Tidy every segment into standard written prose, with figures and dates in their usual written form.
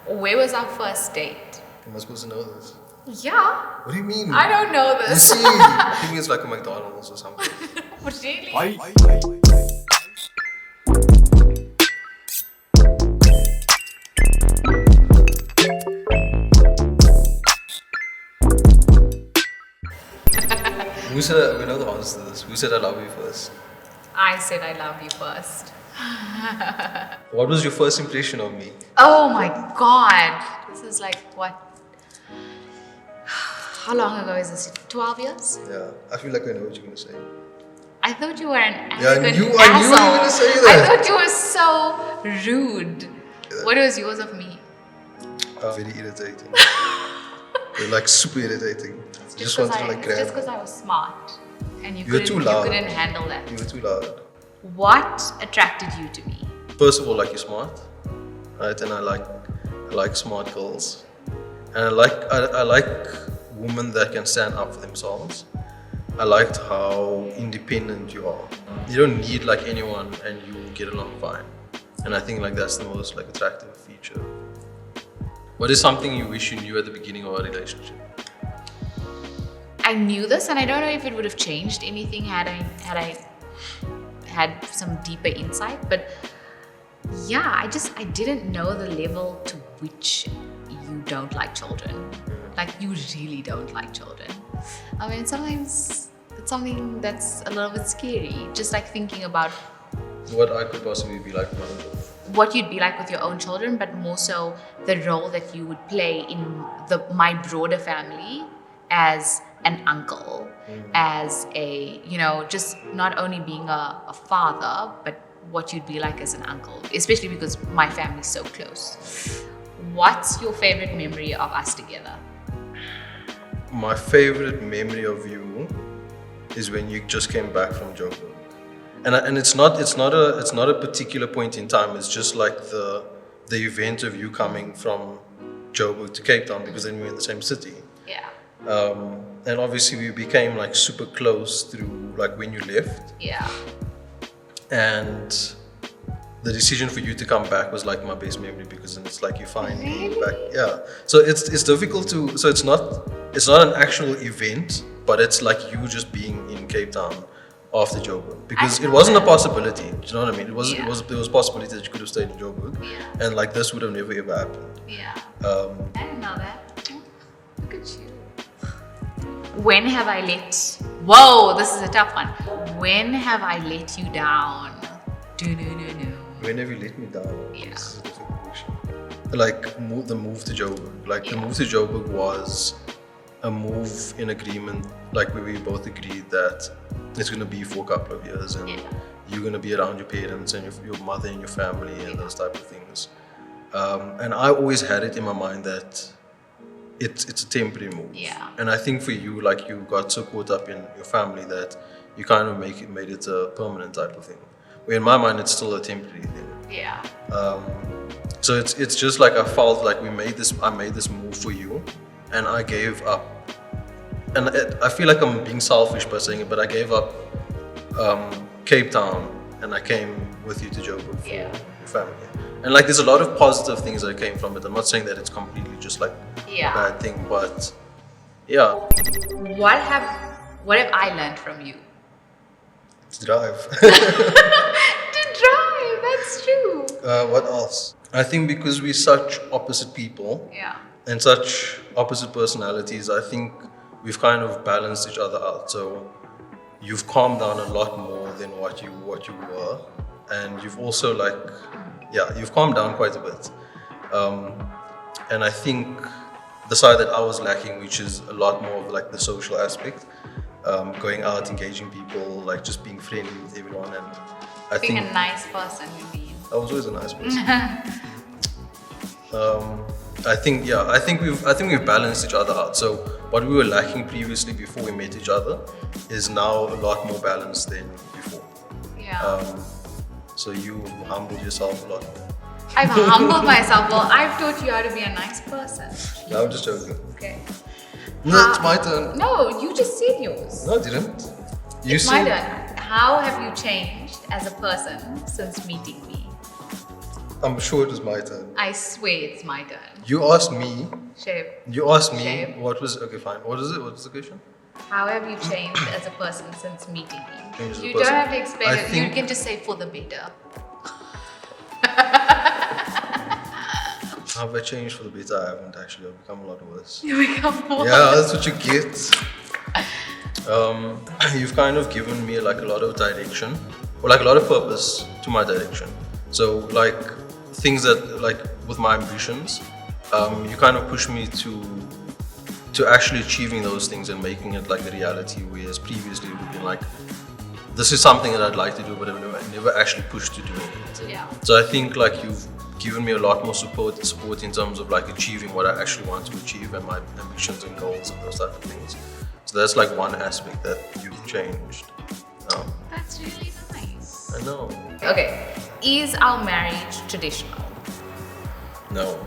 Where was our first date? Am I supposed to know this? Yeah. What do you mean? I don't know You this. see, I think it's like a McDonald's or something. Really? Who said, we know the answer to this. Who said I love you first? I said I love you first. What was your first impression of me? Oh my god. This is like what? How long ago is this? 12 years? Yeah, I feel like I know what you're going to say. I thought you were an Yeah, I arrogant knew you were asshole. gonna say I that. thought you were so rude. What was yours of me? Very irritating. You're like super irritating. You just wanted to like It's grab. just because I was smart and You were too you loud. couldn't handle that. You were too loud. What attracted you to me? First of all, like you're smart, right? And I like smart girls, and I like women that can stand up for themselves. I liked how independent you are. You don't need like anyone, and you get along fine. And I think like that's the most like attractive feature. What is something you wish you knew at the beginning of our relationship? I knew this, and I don't know if it would have changed anything had I had some deeper insight. But yeah, I didn't know the level to which you don't like children. Like you really don't like children. I mean, sometimes it's something that's a little bit scary. Just like thinking about What I could possibly be like one of them. what you'd be like with your own children, but more so the role that you would play in my broader family as an uncle, as a, just not only being a father, but what you'd be like as an uncle, especially because my family's so close. What's your favorite memory of us together? My favorite memory of you is when you just came back from Joburg. And it's not a particular point in time. It's just like the event of you coming from Joburg to Cape Town, because then we were in the same city. Yeah. And obviously we became like super close through like when you left. Yeah. And the decision for you to come back was like my best memory, because then it's like you finally Really? back. Yeah. So it's difficult to. So it's not an actual event, but it's like you just being in Cape Town after Joburg, because it wasn't a possibility. Do you know what I mean? There was a possibility that you could have stayed in Joburg, Yeah. and like this would have never ever happened. Yeah. Um, I didn't know that. Look at you. When have I let... Whoa, this is a tough one. When have I let you down? When have you let me down? Yeah. This is a difficult question. Like the move to Joburg. Like the Yeah. move to Joburg was a move in agreement, like where we both agreed that it's going to be for a couple of years, and you're going to be around your parents and your mother and your family and those type of things. And I always had it in my mind that it's a temporary move. Yeah. And I think for you, like you got so caught up in your family that you kind of made it a permanent type of thing. Where in my mind, it's still a temporary thing. Yeah. So it's just like I felt like I made this move for you, and I gave up. And I feel like I'm being selfish by saying it, but I gave up Cape Town, and I came with you to Joburg for your family. And like there's a lot of positive things that came from it. I'm not saying that it's completely just like a bad thing, but yeah. What have I learned from you? To drive. To drive, that's true. What else? I think because we're such opposite people, Yeah. and such opposite personalities, I think we've kind of balanced each other out. So you've calmed down a lot more than what you were, and you've also you've calmed down quite a bit. And I think the side that I was lacking, which is a lot more of like the social aspect, going out, engaging people, like just being friendly with everyone, and I Being think a nice person, you mean? I was always a nice person. I think we've balanced each other out. So what we were lacking previously before we met each other is now a lot more balanced than before. Yeah. So you humbled yourself a lot more. I've humbled myself. Well, I've taught you how to be a nice person. No, I'm just joking. Okay. No, it's my turn. No, you just said yours. No, I didn't. You It's my said turn. How have you changed as a person since meeting me? I'm sure it was my turn. I swear it's my turn. You asked me. Shuaib, You asked me Shuaib. what was okay. Fine. What is it? What is the question? How have you changed as a person since meeting me? Changed as a You person. don't have to explain I it. You think- can just say for the better. Have I changed for the better? I haven't actually. I've become a lot worse. You become more. Yeah, that's what you get. You've kind of given me like a lot of direction, or like a lot of purpose to my direction. So like things that like with my ambitions, you kind of push me to actually achieving those things and making it like a reality. Whereas previously it would be like, this is something that I'd like to do, but I never actually pushed to doing it. Yeah. So I think like you've given me a lot more support in terms of like achieving what I actually want to achieve and my ambitions and goals and those type of things. So that's like one aspect that you've changed. That's really nice. I know. Okay. Is our marriage traditional? No.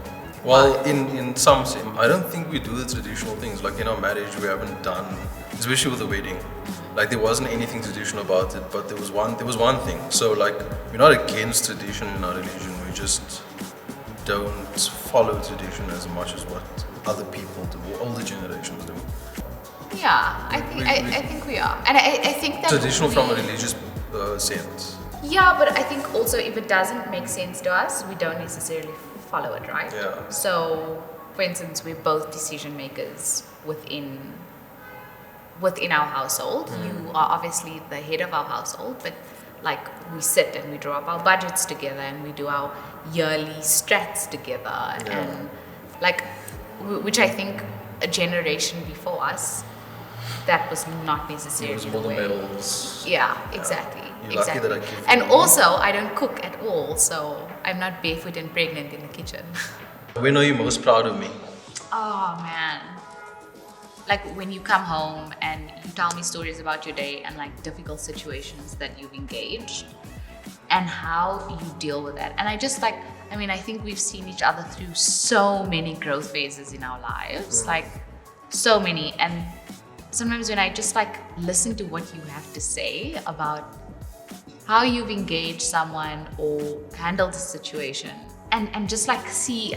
Well, in some sense, I don't think we do the traditional things. Like in our marriage, we haven't done, especially with the wedding. Like there wasn't anything traditional about it, but there was one thing. So like we're not against tradition in our religion. We just don't follow tradition as much as what other people do, or older generations do. Yeah, I think we are, and I think that Traditional from a religious sense. Yeah, but I think also if it doesn't make sense to us, we don't necessarily follow it, right? Yeah. So, for instance, we're both decision makers within our household. You are obviously the head of our household, but like we sit and we draw up our budgets together and we do our yearly strats together, and like which I think a generation before us, that was not necessarily It was the more the way. males. Yeah, exactly. You're lucky exactly. that I give And you- also, I don't cook at all, so I'm not barefoot and pregnant in the kitchen. When are you most proud of me? Oh man. Like when you come home and you tell me stories about your day and like difficult situations that you've engaged and how you deal with that. And I just like, I mean, I think we've seen each other through so many growth phases in our lives, like so many. And sometimes when I just like listen to what you have to say about how you've engaged someone or handled a situation and just like see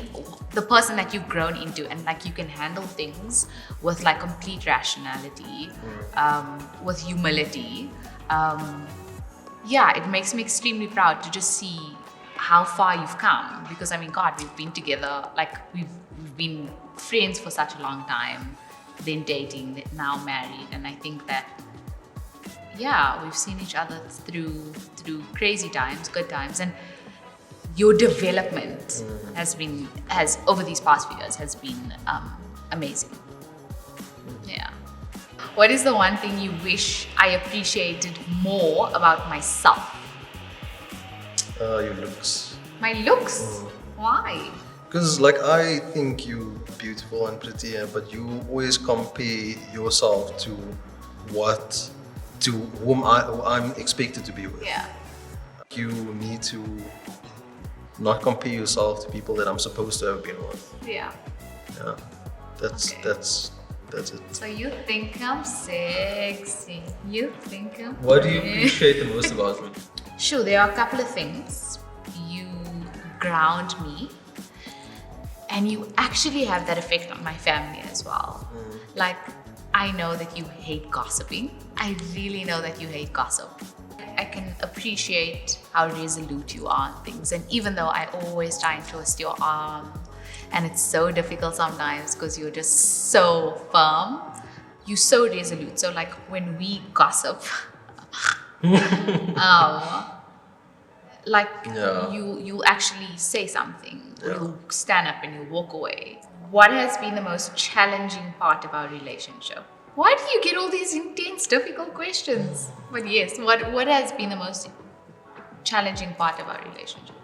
the person that you've grown into, and like you can handle things with like complete rationality, with humility. Yeah, it makes me extremely proud to just see how far you've come, because I mean, God, we've been together, like we've been friends for such a long time, then dating, now married, and I think that yeah, we've seen each other through crazy times, good times, and your development has over these past few years has been amazing. Yeah. What is the one thing you wish I appreciated more about myself? Your looks. My looks. Why? Because like I think you beautiful and pretty, but you always compare yourself to whom I'm expected to be with. Yeah. You need to not compare yourself to people that I'm supposed to have been with. Yeah. Yeah, that's Okay. that's it. So you think I'm sexy? You think I'm What do you pretty. appreciate the most about me? Sure, there are a couple of things. You ground me, and you actually have that effect on my family as well. Like, I know that you hate gossiping. I really know that you hate gossip. I can appreciate how resolute you are on things. And even though I always try and twist your arm, and it's so difficult sometimes because you're just so firm, you're so resolute. So like when we gossip, like Yeah. you actually say something, or Yeah. you stand up and you walk away. What has been the most challenging part of our relationship? Why do you get all these intense, difficult questions? But yes, what has been the most challenging part of our relationship?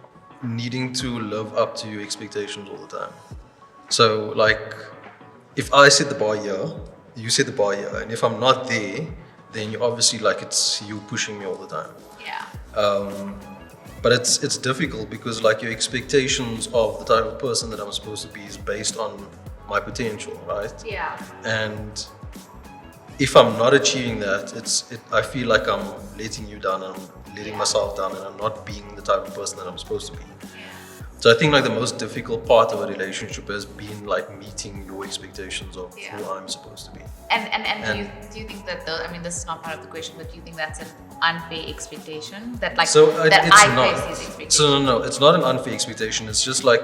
Needing to live up to your expectations all the time. So like, if I set the bar here, you set the bar here, and if I'm not there, then you obviously like it's you pushing me all the time. Yeah. But it's difficult because like your expectations of the type of person that I'm supposed to be is based on my potential, right? Yeah. And if I'm not achieving that, I feel like I'm letting you down, and I'm letting myself down, and I'm not being the type of person that I'm supposed to be. So I think like the most difficult part of a relationship has been like meeting your expectations of who I'm supposed to be. And do you think that I mean, this is not part of the question, but do you think that's an unfair expectation that like that It's I not. place these expectations? So no, it's not an unfair expectation. It's just like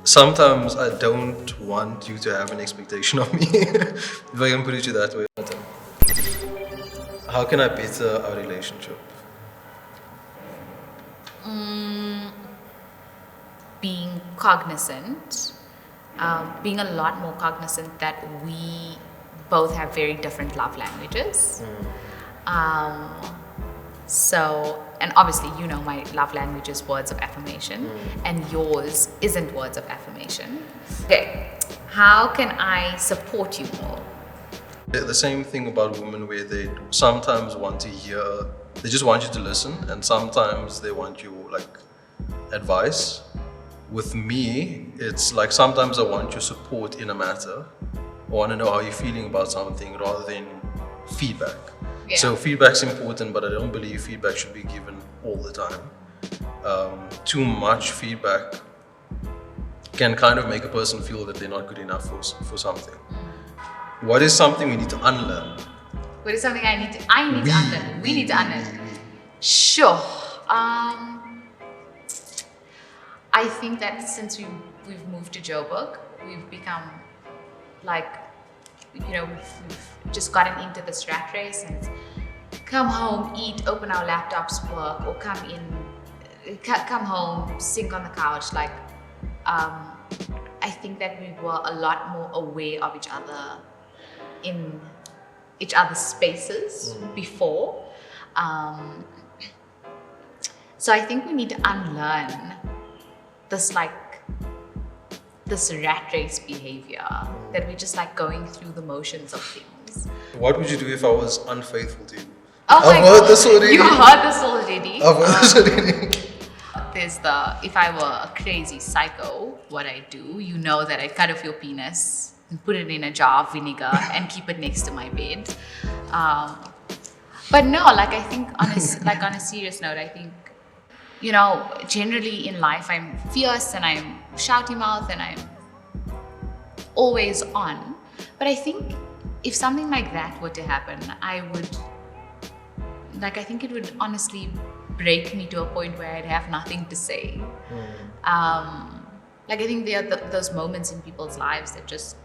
sometimes I don't want you to have an expectation of me. If I can put it to you that way. How can I better our relationship? Being cognizant, being a lot more cognizant that we both have very different love languages. So, and obviously, you know, my love language is words of affirmation, and yours isn't words of affirmation. Okay, how can I support you more? The same thing about women where they sometimes want to hear, they just want you to listen, and sometimes they want you like advice. With me, it's like sometimes I want your support in a matter. I want to know how you're feeling about something rather than feedback. Yeah. So feedback's important, but I don't believe feedback should be given all the time. Too much feedback can kind of make a person feel that they're not good enough for something. What is something we need to unlearn? What is something I need to unlearn? We need to unlearn. Sure. I think that since we've moved to Joburg, we've become like, you know, we've just gotten into this rat race and come home, eat, open our laptops, work, or come home, sink on the couch. Like, I think that we were a lot more aware of each other in each other's spaces before. So I think we need to unlearn this rat race behavior that we're just like going through the motions of things. What would you do if I was unfaithful to you? Oh my I've God. heard this already. You heard this already. I've heard this already. There's if I were a crazy psycho, what I do, you know that I cut off your penis and put it in a jar of vinegar and keep it next to my bed. But no, like I think on a serious note, I think, you know, generally in life I'm fierce and I'm shouty mouth and I'm always on. But I think if something like that were to happen, I think it would honestly break me to a point where I'd have nothing to say. Like I think there are those moments in people's lives that just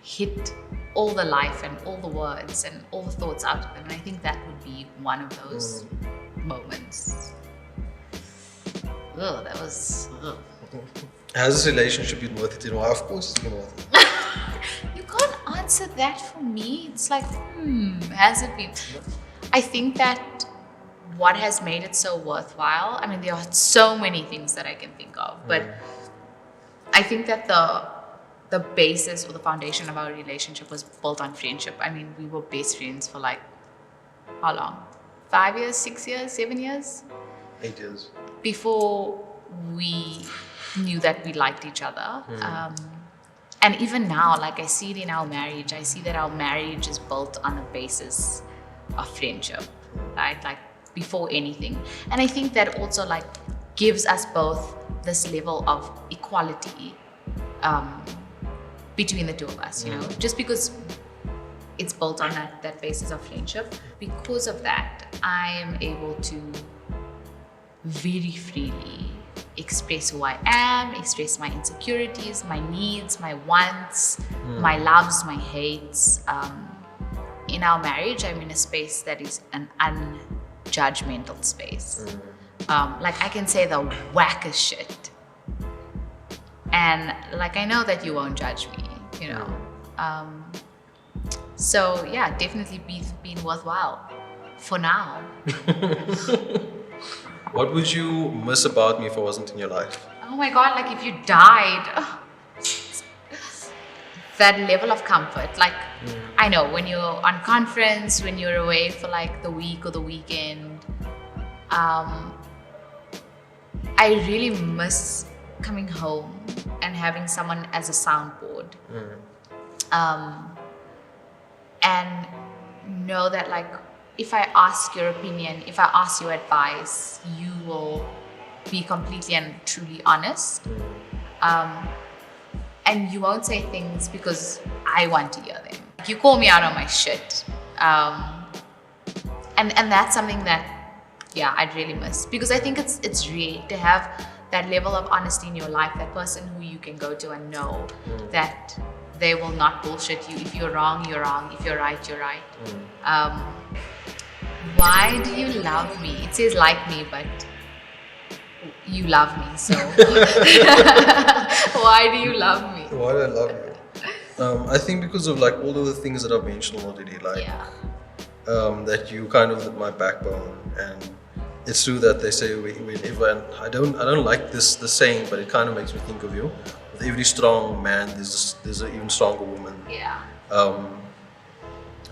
hit all the life and all the words and all the thoughts out of them. And I think that would be one of those moments. Ugh, that was... Ugh. Has this relationship been worth it? You know, of course it's been worth it. You can't answer that for me. It's like, has it been? I think that what has made it so worthwhile, I mean, there are so many things that I can think of, but I think that the basis or the foundation of our relationship was built on friendship. I mean, we were best friends for like, how long? 5 years, 6 years, 7 years? 8 years. Before we knew that we liked each other. And even now, like I see it in our marriage, I see that our marriage is built on a basis of friendship, right? Like before anything. And I think that also like gives us both this level of equality between the two of us, you know, just because it's built on that basis of friendship. Because of that, I am able to very freely express who I am, express my insecurities, my needs, my wants, my loves, my hates. In our marriage, I'm in a space that is an unjudgmental space. Like I can say the wackest shit. And like I know that you won't judge me, you know. So yeah, definitely been worthwhile for now. What would you miss about me if I wasn't in your life? Oh my God, like if you died. That level of comfort. Like, I know when you're on conference, when you're away for like the week or the weekend, I really miss coming home and having someone as a soundboard. And know that like if I ask your opinion, if I ask your advice, you will be completely and truly honest. And you won't say things because I want to hear them. You call me out on my shit. And that's something that, yeah, I'd really miss. Because I think it's rare to have that level of honesty in your life, that person who you can go to and know that they will not bullshit you. If you're wrong, you're wrong. If you're right, you're right. Why do you love me? It says like me, but you love me, so why do you love me? Why do I love you? I think because of like all of the things that I've mentioned already, like that you kind of my backbone, and it's true that they say whenever, and I don't like the saying, but it kind of makes me think of you. With every strong man, there's an even stronger woman. Yeah.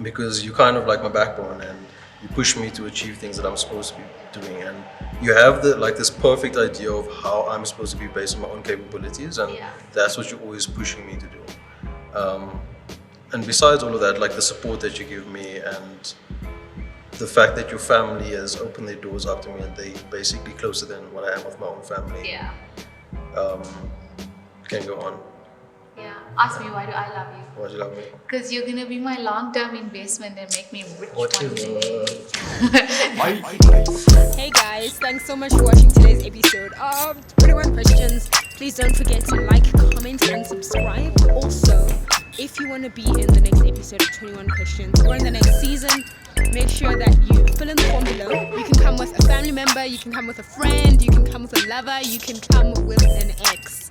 Because you kind of like my backbone, and you push me to achieve things that I'm supposed to be doing, and you have this perfect idea of how I'm supposed to be based on my own capabilities, and that's what you're always pushing me to do. And besides all of that, like the support that you give me, and the fact that your family has opened their doors up to me, and they basically closer than what I am with my own family. Yeah. Can go on. Yeah. Ask me, why do I love you? Why do you love me? Because you're gonna be my long-term investment and make me rich one day. Hey guys, thanks so much for watching today's episode of 21 Questions. Please don't forget to like, comment, and subscribe. Also, if you want to be in the next episode of 21 Questions or in the next season, make sure that you fill in the form below. You can come with a family member, you can come with a friend, you can come with a lover, you can come with an ex.